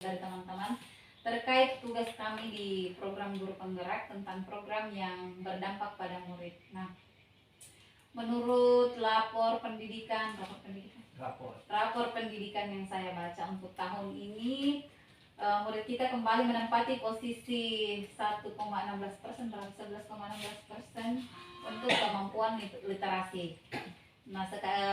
dari teman-teman terkait tugas kami di program Guru Penggerak tentang program yang berdampak pada murid. Nah, menurut rapor pendidikan yang saya baca untuk tahun ini, murid kita kembali menempati posisi 1,16%, 11,16% untuk kemampuan literasi. Nah,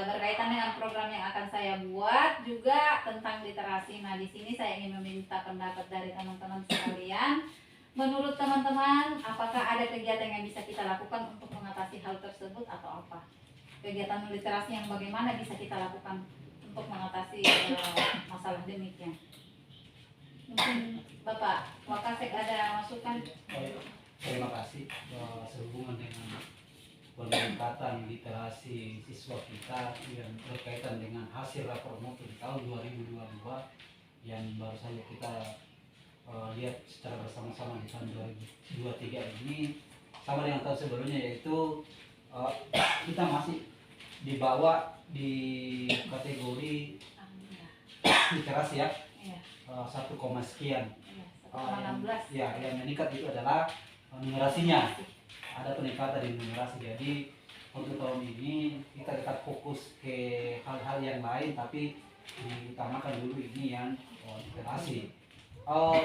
berkaitan dengan program yang akan saya buat juga tentang literasi. Nah, di sini saya ingin meminta pendapat dari teman-teman sekalian. Menurut teman-teman, apakah ada kegiatan yang bisa kita lakukan untuk mengatasi hal tersebut atau apa? Kegiatan literasi yang bagaimana bisa kita lakukan untuk mengatasi masalah demikian? Mungkin Bapak Wakasek ada masukan? Terima kasih. Sehubungan dengan peningkatan literasi siswa kita yang berkaitan dengan hasil rapor mutu di tahun 2022 yang baru saja kita lihat secara bersama-sama di tahun 2023 ini, sama dengan tahun sebelumnya, yaitu kita masih dibawa di kategori literasi ya, 1, sekian. Ya, yang meningkat itu adalah numerasinya. Ada peningkatan di numerasi. Jadi untuk tahun ini kita tetap fokus ke hal-hal yang lain, tapi diutamakan dulu ini yang literasi.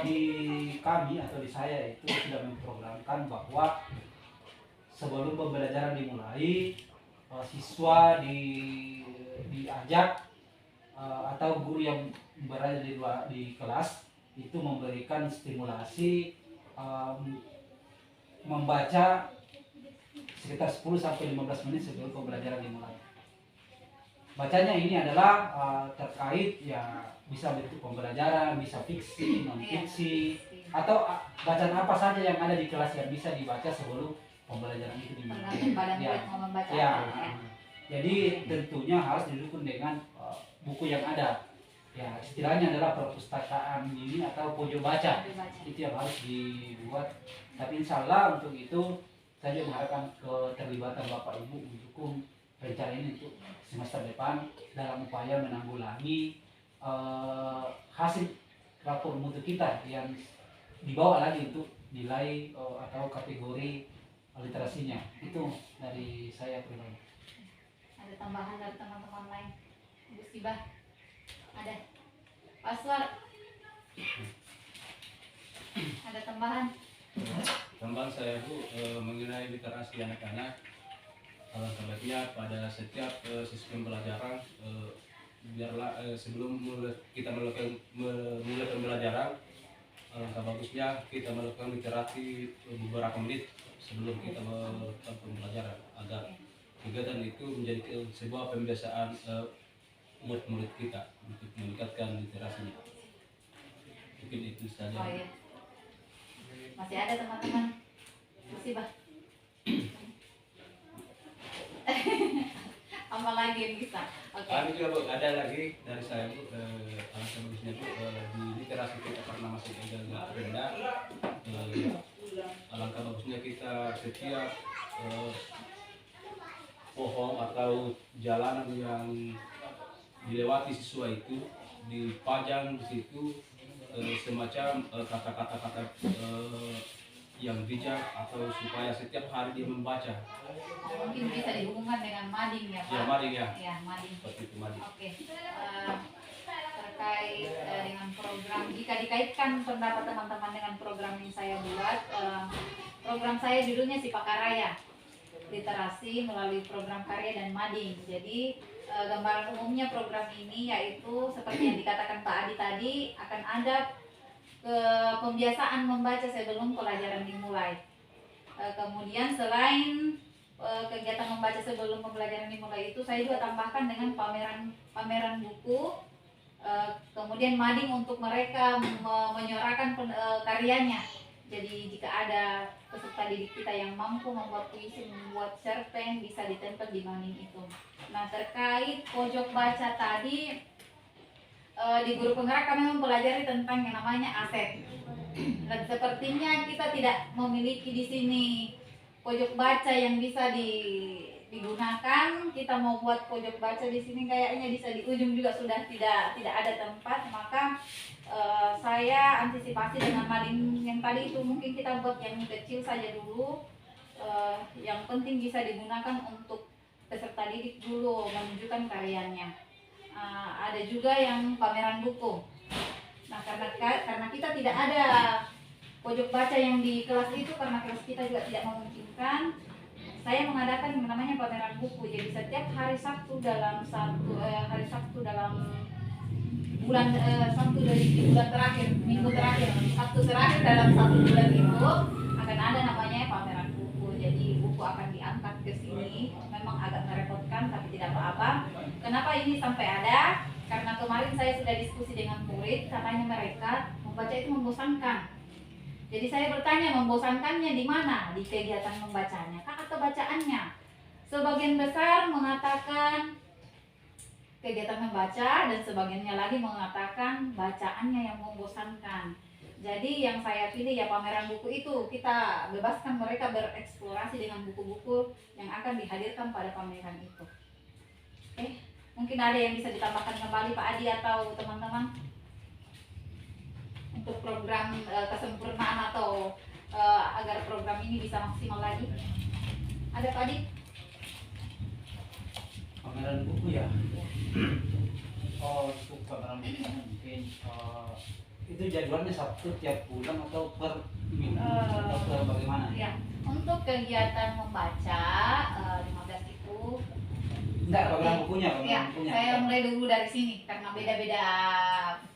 Di kami atau di saya itu sudah memprogramkan bahwa sebelum pembelajaran dimulai, siswa diajak atau guru yang berada di kelas itu memberikan stimulasi membaca sekitar 10-15 menit sebelum pembelajaran dimulai. Bacanya ini adalah terkait ya, bisa bentuk pembelajaran, bisa fiksi, non fiksi, atau bacaan apa saja yang ada di kelas yang bisa dibaca sebelum pembelajaran itu dimulai. Jadi tentunya harus didukung dengan buku yang ada. Ya, istilahnya adalah perpustakaan ini atau pojok baca. Itu yang harus dibuat. Tapi insya Allah untuk itu saya mengharapkan keterlibatan Bapak Ibu mendukung rencana ini untuk semester depan dalam upaya menanggulangi hasil rapor mutu kita yang dibawa lagi untuk nilai atau kategori literasinya. Itu dari saya pribadi. Ada tambahan dari teman-teman lain? Bu Sibah? Ada? Paswar? Ada tambahan? Tambahan saya Bu, mengenai literasi anak-anak, sebaiknya pada setiap sesi pembelajaran, biarlah sebelum kita melakukan pembelajaran, alangkah bagusnya kita melakukan literasi beberapa menit sebelum kita melakukan pembelajaran, agar kegiatan itu menjadi sebuah pembiasaan murid-murid kita untuk meningkatkan literasinya. Mungkin itu saja. Oh, iya. Masih ada teman-teman? Masih bah? Apa lagi yang bisa? Oke. Kami juga Bu, ada lagi dari saya Bu, alangkah bagusnya Bu, di literasi kita karena masih agak rendah, alangkah bagusnya kita setiap pohon atau jalanan yang dilewati siswa itu dipajang di situ semacam kata-kata yang bijak, atau supaya setiap hari dia membaca. Mungkin bisa dihubungkan dengan mading ya Pak? Ya, mading ya. Ya, mading. Seperti itu mading. Oke. Terkait dengan program, jika dikaitkan pendapat teman-teman dengan program yang saya buat, program saya judulnya Sipakaraya, literasi melalui program karya dan mading. Jadi gambaran umumnya program ini yaitu seperti yang dikatakan Pak Adi tadi, akan ada pembiasaan membaca sebelum pelajaran dimulai. Kemudian selain kegiatan membaca sebelum pembelajaran dimulai itu, saya juga tambahkan dengan pameran buku, kemudian mading untuk mereka menyuarakan karyanya. Jadi jika ada peserta didik kita yang mampu membuat puisi, membuat cerpen, bisa ditempel di mading itu. Nah, terkait pojok baca tadi, di Guru Penggerak kami mempelajari tentang yang namanya aset. Dan sepertinya kita tidak memiliki di sini pojok baca yang bisa digunakan. Kita mau buat pojok baca di sini kayaknya bisa di ujung juga sudah tidak ada tempat. Maka saya supaya antisipasi dengan maling yang tadi itu, mungkin kita buat yang kecil saja dulu. Yang penting bisa digunakan untuk peserta didik dulu menunjukkan karyanya. Ada juga yang pameran buku. Nah, karena kita tidak ada pojok baca yang di kelas itu, karena kelas kita juga tidak memungkinkan, saya mengadakan yang namanya pameran buku. Jadi setiap hari Sabtu dalam bulan Sabtu dari bulan terakhir, minggu terakhir, Sabtu terakhir dalam satu bulan itu akan ada namanya pameran buku. Jadi buku akan diangkat ke sini. Memang agak merepotkan tapi tidak apa-apa. Kenapa ini sampai ada? Karena kemarin saya sudah diskusi dengan murid, katanya mereka membaca itu membosankan. Jadi saya bertanya, membosankannya di mana? Di kegiatan membacanya kah atau bacaannya? Sebagian besar mengatakan kegiatan membaca, dan sebagiannya lagi mengatakan bacaannya yang membosankan. Jadi yang saya pilih ya pameran buku itu. Kita bebaskan mereka bereksplorasi dengan buku-buku yang akan dihadirkan pada pameran itu. Mungkin ada yang bisa ditambahkan kembali Pak Adi atau teman-teman untuk program kesempurnaan atau agar program ini bisa maksimal lagi. Ada Pak Adi? Pameran buku ya. Untuk pameran buku mungkin itu jadwalnya Sabtu tiap bulan atau per minggu atau per bagaimana? Ya, untuk kegiatan membaca 15 itu enggak, pameran bukunya, ya, saya mulai dulu dari sini karena beda-beda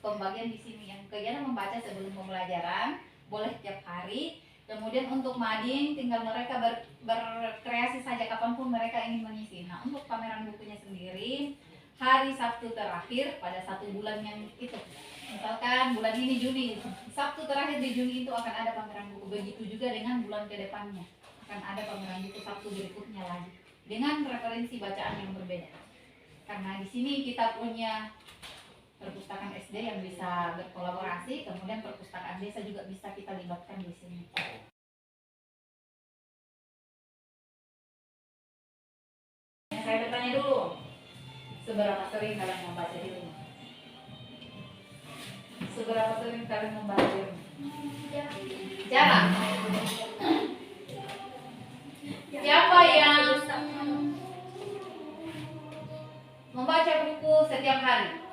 pembagian di sini. Yang kegiatan membaca sebelum pembelajaran boleh tiap hari. Kemudian untuk mading tinggal mereka berkreasi saja kapanpun mereka ingin mengisi. Nah, untuk pameran bukunya sendiri hari Sabtu terakhir pada satu bulan yang itu. Misalkan bulan ini Juni, Sabtu terakhir di Juni itu akan ada pameran buku. Begitu juga dengan bulan kedepannya akan ada pameran buku Sabtu berikutnya lagi dengan referensi bacaan yang berbeda. Karena di sini kita punya perpustakaan SD yang bisa berkolaborasi, kemudian perpustakaan desa juga bisa kita libatkan di sini. Saya bertanya dulu, seberapa sering kalian membaca di rumah? Seberapa sering kalian membaca di rumah? Jarang. Siapa yang membaca buku setiap hari?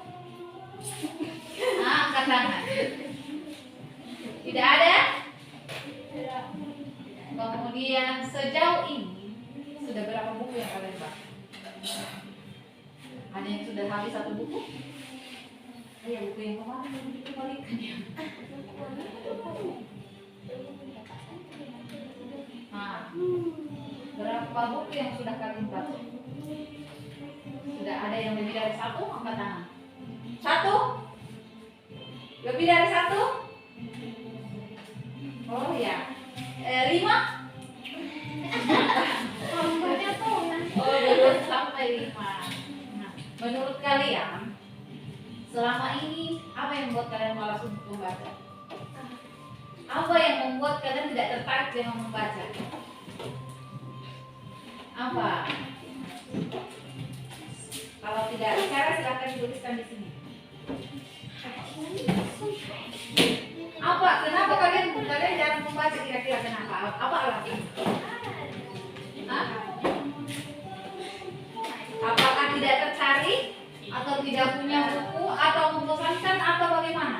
Angkat tangan. Tidak ada? Kemudian sejauh ini sudah berapa buku yang kalian baca? Ada yang sudah habis satu buku? Ada buku yang kemarin belum dikembalikan ya? Berapa buku yang sudah kalian baca? Sudah ada yang lebih dari satu? Angkat tangan. Satu? Lebih dari satu? Oh ya. 5? Oh, belum sampai 5. Nah, menurut kalian selama ini apa yang membuat kalian malas untuk membaca? Apa yang membuat kalian tidak tertarik dengan membaca? Apa? Kalau tidak bicara silakan dituliskan di sini. Apa? Kenapa kalian jarang membaca, kira-kira kenapa? Apa alasannya? Hah? Apakah tidak tertarik atau tidak punya buku atau membosankan atau bagaimana?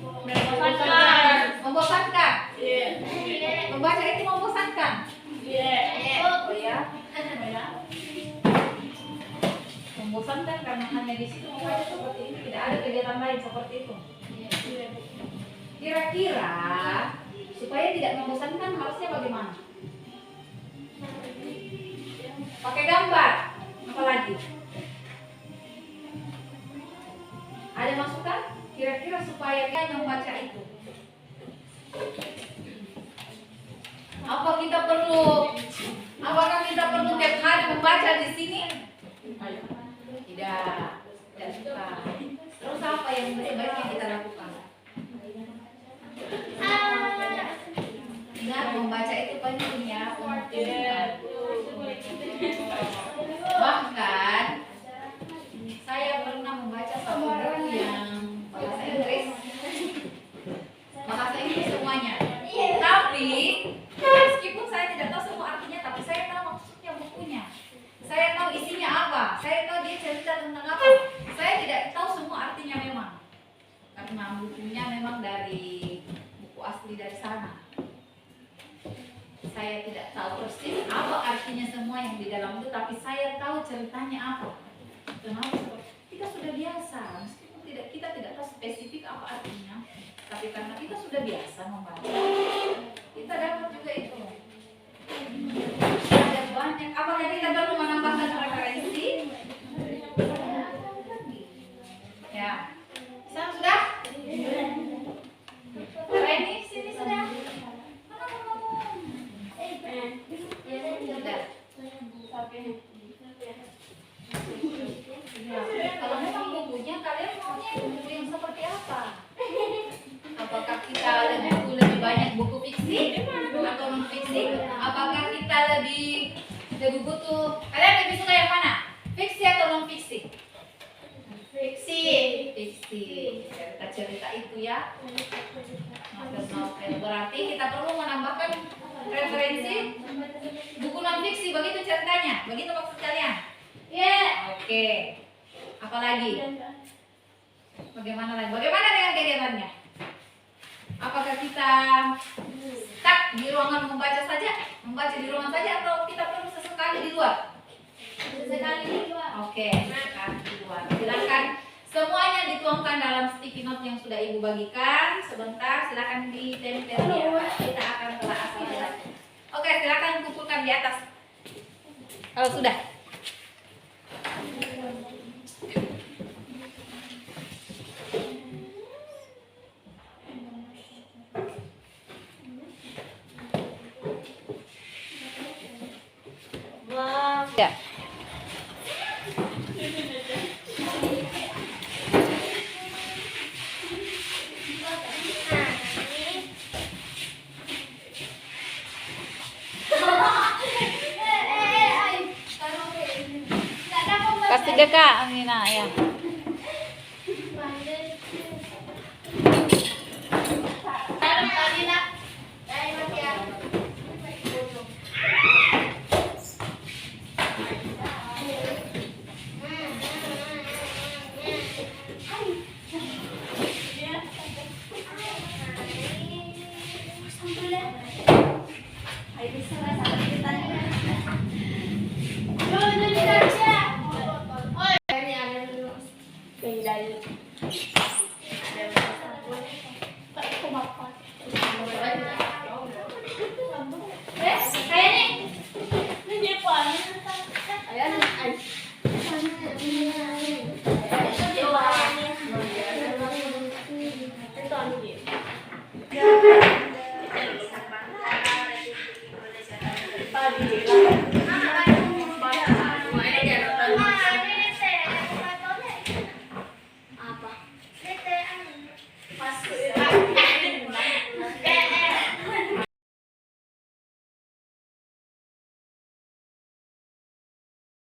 Membosankan. Membosankan. Membaca itu membosankan. Oh ya. Membosankan karena hanya di situ membaca seperti ini, tidak ada kegiatan lain seperti itu. Kira-kira supaya tidak membosankan harusnya bagaimana? Pakai gambar, apalagi? Ada masukan? Kira-kira supaya dia membaca itu? Apakah kita perlu tiap hari membaca di sini? Tidak suka. Terus apa yang sebaiknya kita lakukan? Ingat, membaca itu penting ya. Bahkan saya pernah membaca satu buku yang bahasa Inggris tahu persis apa artinya semua yang di dalam itu, tapi saya tahu ceritanya apa. Kenapa? Kita sudah biasa, meskipun kita tidak tahu spesifik apa artinya, tapi karena kita sudah biasa membaca, kita dapat juga itu. Ada banyak. Apakah kita perlu menambahkan referensi? Ya, sana sudah? Reni, sini sudah? Mana kamu? Sudah. Kalau memang bukunya, kalian maunya buku yang seperti apa? Apakah kita lebih banyak buku fiksi atau non fiksi? Apakah kita lebih butuh? Kalian lebih suka yang mana? Fiksi atau non fiksi? Fiksi. Cerita itu ya. Novel. Berarti kita perlu menambahkan referensi buku non fiksi. Begitu ceritanya. Begitu maksud kalian? Oke. Apa lagi? Bagaimana lagi? Bagaimana dengan kegiatannya? Apakah kita stuck di ruangan membaca di ruangan saja, atau kita perlu sesekali di luar? Sesekali di luar. Oke, sesekali di luar. Silakan semuanya dituangkan dalam sticky note yang sudah Ibu bagikan. Sebentar, silakan ditempel ya. Kita akan telah hasilnya. Oke, silakan kumpulkan di atas. Kalau sudah. Ya. Kasih dia Kak, Amina ya. Yeah.